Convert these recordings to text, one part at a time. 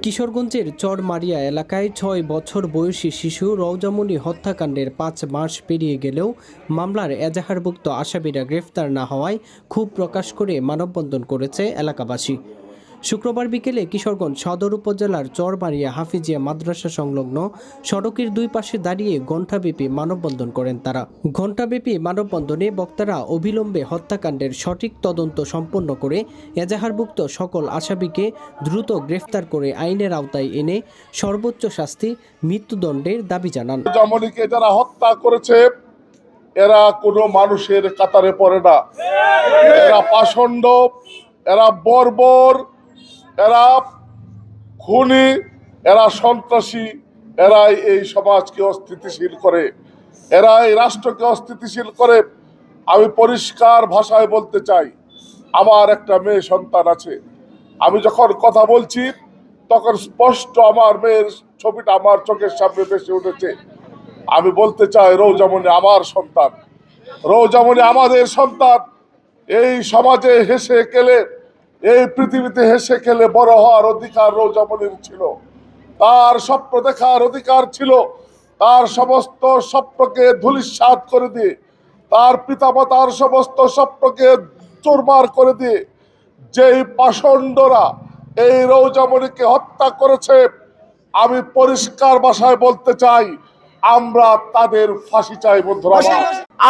কিশোরগঞ্জের চরমারিয়া এলাকায় ৬ বছর বয়সী শিশু রওজামণি হত্যাকাণ্ডের ৫ মাস পেরিয়ে গেলেও মামলার এজাহারভুক্ত আসামিরা গ্রেফতার না হওয়ায় ক্ষোভ প্রকাশ করে মানববন্ধন করেছে এলাকাবাসী। শুক্রবার বিকেলে কিশোরগঞ্জ সদর উপজেলার চরমারিয়া হাফিজিয়া মাদ্রাসা সংলগ্ন সড়কের দুই পাশে দাঁড়িয়ে ঘণ্টাব্যাপী মানববন্ধন করেন তারা। ঘণ্টাব্যাপী মানববন্ধনে বক্তারা অবিলম্বে হত্যাকাণ্ডের সঠিক তদন্ত সম্পন্ন করে এজাহারভুক্ত সকল আসামিকে দ্রুত গ্রেফতার করে আইনের আওতায় এনে সর্বোচ্চ শাস্তি মৃত্যুদণ্ডের দাবি জানান। রওজামণিকে যারা হত্যা করেছে এরা কোনো মানুষের কাতারে পড়ে না, এরা পাষণ্ড, এরা বর্বর, এরা খুনি, এরা সন্ত্রাসী, এরাই এই সমাজকে অস্থিতিশীল করে, এরা এই রাষ্ট্রকে অস্থিতিশীল করে। আমি পরিষ্কার ভাষায় বলতে চাই, আমার একটা মেয়ে সন্তান আছে। আমি যখন কথা বলছি তখন স্পষ্ট আমার মেয়ের ছবিটা আমার চোখের সামনে ভেসে উঠেছে। আমি বলতে চাই, রওজামণি আমার সন্তান, রওজামণি আমাদের সন্তান। এই সমাজে হেসে খেলে, এই পৃথিবীতে হেসে খেলে বড় হওয়ার অধিকার রওজামণির ছিল, তার স্বপ্ন দেখার অধিকার ছিল। তার সমস্ত স্বপ্নকে ধূলিসাৎ করে দিয়ে, তার পিতামাতার সমস্ত স্বপ্নকে চুরমার করে দিয়ে যেই পাষণ্ডরা এই রওজামণিকে হত্যা করেছে, আমি পরিষ্কার ভাষায় বলতে চাই, আমরা তাদের ফাঁসি চাই। বন্ধুরা,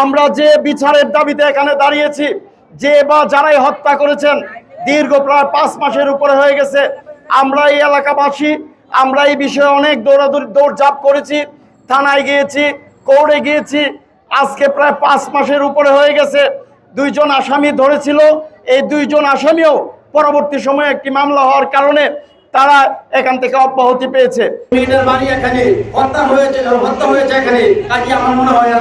আমরা যে বিচারের দাবিতে এখানে দাঁড়িয়েছি, যে বা যারাই হত্যা করেছেন, দীর্ঘ প্রায় 5 মাসের উপরে হয়ে গেছে। আমরা এই এলাকাবাসী, আমরা এই বিষয়ে অনেক দৌড়ঝাঁপ করেছি, থানায় গিয়েছি, কোর্টে গিয়েছি। আজকে প্রায় 5 মাসের উপরে হয়ে গেছে। 2 জন আসামি ধরেছিল, এই 2 জন আসামিও পরবর্তী সময়ে একটি মামলা হওয়ার কারণে তারা এখান থেকে অব্যাহতি পেয়েছে। বাড়ি এখানে হত্যা হয়েছে এখানে, কাজে আমার মনে হয়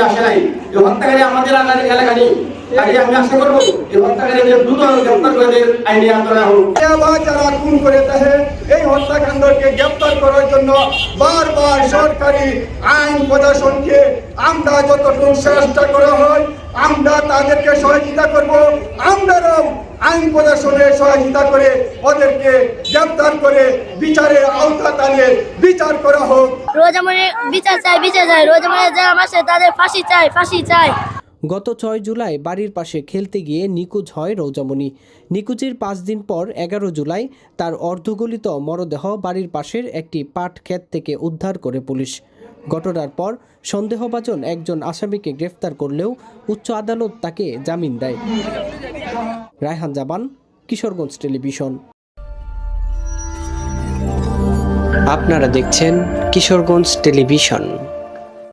আসে নাই। হত্যাকারী আমাদের এলাকা নেই, কাজে আমি আশা করবো যে হত্যাকারীদের দ্রুত গ্রেপ্তার করে আইনে আওতায় হোক। যারা খুন করে থাকে এই হত্যাকাণ্ডকে গ্রেপ্তার করার জন্য বারবার সরকারি আইন প্রশাসনকে আমরা যতটুকু চেষ্টা করা হয় আমরা তাদেরকে সহযোগিতা করব। আমরাও আইন প্রশাসনের সহযোগিতা করে ওদেরকে গ্রেপ্তার করে বিচারের আওতায় বিচার করা হোক। রওজামণির বিচার চাই, রওজামণি যারা আছে তাদের ফাঁসি চাই। গত 6 জুলাই বাড়ির পাশে খেলতে গিয়ে নিখোঁজ হয় রওজামণি। নিখোঁজের 5 দিন পর 11 জুলাই তার অর্ধগলিত মরদেহ বাড়ির পাশের একটি পাট ক্ষেত থেকে উদ্ধার করে পুলিশ। ঘটনার পর সন্দেহভাজন একজন আসামিকে গ্রেফতার করলেও উচ্চ আদালত তাকে জামিন দেয়। রায়হান জামান, কিশোরগঞ্জ টেলিভিশন। আপনারা দেখছেন কিশোরগঞ্জ টেলিভিশন।